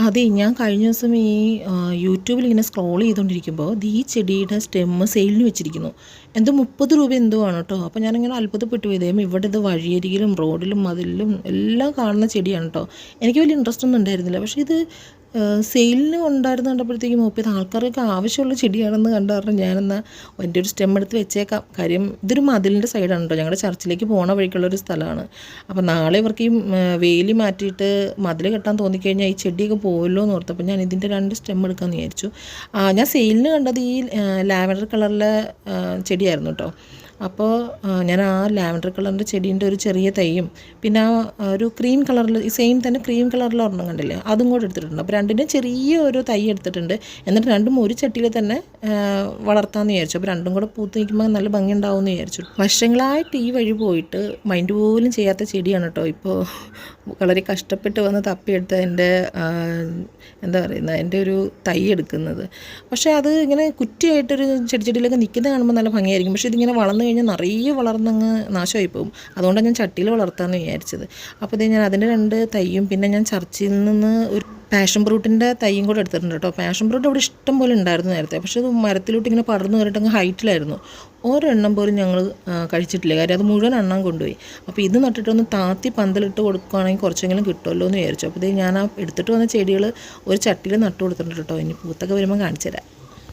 അതെ, ഞാൻ കഴിഞ്ഞ ദിവസം ഈ യൂട്യൂബിൽ ഇങ്ങനെ സ്ക്രോൾ ചെയ്തുകൊണ്ടിരിക്കുമ്പോൾ ഈ ചെടിയുടെ സ്റ്റെമ്മ് സെയിലിന് വെച്ചിരിക്കുന്നു. എന്തോ 30 രൂപ എന്തോ ആണ് കേട്ടോ. അപ്പോൾ ഞാനിങ്ങനെ അത്ഭുതപ്പെട്ടു പോയി. ദൈവമേ, ഇവിടെ ഇത് വഴിയരികിലും റോഡിലും മതിലിലും എല്ലാം കാണുന്ന ചെടിയാണ് കേട്ടോ. എനിക്ക് വലിയ ഇൻട്രസ്റ്റ് ഒന്നും ഉണ്ടായിരുന്നില്ല. പക്ഷേ ഇത് സെയിലിന് ഉണ്ടായിരുന്നു കണ്ടപ്പോഴത്തേക്കും മൂപ്പത് ആൾക്കാർക്ക് ആവശ്യമുള്ള ചെടിയാണെന്ന് കണ്ട കാരണം ഞാനെന്നാൽ എൻ്റെ ഒരു സ്റ്റെം എടുത്ത് വെച്ചേക്കാം. കാര്യം ഇതൊരു മതിലിൻ്റെ സൈഡാണ് കേട്ടോ, ഞങ്ങളുടെ ചർച്ചിലേക്ക് പോണ വഴിക്കുള്ളൊരു സ്ഥലമാണ്. അപ്പോൾ നാളെ ഇവർക്ക് ഈ വേലി മാറ്റിയിട്ട് മതിൽ കെട്ടാൻ തോന്നിക്കഴിഞ്ഞാൽ ഈ ചെടിയൊക്കെ പോയല്ലോ എന്ന് ഓർത്തപ്പോൾ ഞാൻ ഇതിൻ്റെ 2 സ്റ്റെം എടുക്കാമെന്ന് വിചാരിച്ചു. ഞാൻ സെയിലിന് കണ്ടത് ഈ ലാവൻഡർ കളറിലെ ചെടിയായിരുന്നു കേട്ടോ. അപ്പോൾ ഞാൻ ആ ലാവൻഡർ കളറിൻ്റെ ചെടീൻ്റെ ഒരു ചെറിയ തൈയും പിന്നെ ആ ഒരു ക്രീം കളറിൽ ഈ സെയിം തന്നെ ക്രീം കളറിൽ ഒരെണ്ണം കണ്ടില്ലേ, അതും കൂടെ എടുത്തിട്ടുണ്ട്. അപ്പോൾ രണ്ടിൻ്റെ ചെറിയ ഒരു തൈ എടുത്തിട്ടുണ്ട്. എന്നിട്ട് രണ്ടും ഒരു ചട്ടിയിൽ തന്നെ വളർത്താമെന്ന് വിചാരിച്ചു. അപ്പോൾ രണ്ടും കൂടെ പൂത്ത് നിൽക്കുമ്പോൾ നല്ല ഭംഗി ഉണ്ടാവുമെന്ന് വിചാരിച്ചു. വർഷങ്ങളായിട്ട് ഈ വഴി പോയിട്ട് മൈൻഡ് പോലും ചെയ്യാത്ത ചെടിയാണ് കേട്ടോ. ഇപ്പോൾ വളരെ കഷ്ടപ്പെട്ട് വന്ന് തപ്പിയെടുത്ത് എൻ്റെ എന്താ പറയുന്നത് എൻ്റെ ഒരു തൈ എടുക്കുന്നത്. പക്ഷേ അത് ഇങ്ങനെ കുറ്റിയായിട്ടൊരു ചെടിയിലൊക്കെ നിൽക്കുന്നത് കാണുമ്പോൾ നല്ല ഭംഗിയായിരിക്കും. പക്ഷേ ഇതിങ്ങനെ വളർന്നു കഴിഞ്ഞാൽ നിറയെ വളർന്നങ്ങ് നാശമായി പോകും. അതുകൊണ്ടാണ് ഞാൻ ചട്ടിയിൽ വളർത്താമെന്ന് വിചാരിച്ചത്. അപ്പോൾ ഞാൻ അതിൻ്റെ 2 തൈയും പിന്നെ ഞാൻ ചർച്ചിൽ നിന്ന് ഒരു പാഷൻ ഫ്രൂട്ടിൻ്റെ തൈയും കൂടെ എടുത്തിട്ടുണ്ട് കേട്ടോ. പാഷൻ ഫ്രൂട്ട് അവിടെ ഇഷ്ടം പോലെ ഉണ്ടായിരുന്നു നേരത്തെ. പക്ഷേ അത് മരത്തിലോട്ട് ഇങ്ങനെ പടർന്നു കയറിയിട്ട് അങ്ങ് ഹൈറ്റിലായിരുന്നു. ഒരെണ്ണം പോലും ഞങ്ങൾ കഴിച്ചിട്ടില്ല. കാര്യം അത് മുഴുവൻ എണ്ണം കൊണ്ടുപോയി. അപ്പോൾ ഇത് നട്ടിട്ടൊന്ന് താത്തി പന്തലിട്ട് കൊടുക്കുകയാണെങ്കിൽ കുറച്ചെങ്കിലും കിട്ടുമല്ലോ എന്ന് വിചാരിച്ചു. അപ്പോൾ ഞാൻ ആ എടുത്തിട്ട് വന്ന ചെടികൾ ഒരു ചട്ടിയിൽ നട്ടു കൊടുത്തിട്ടുണ്ട് കേട്ടോ. ഇനി പൂത്തൊക്കെ വരുമ്പോൾ കാണിച്ചു തരാം.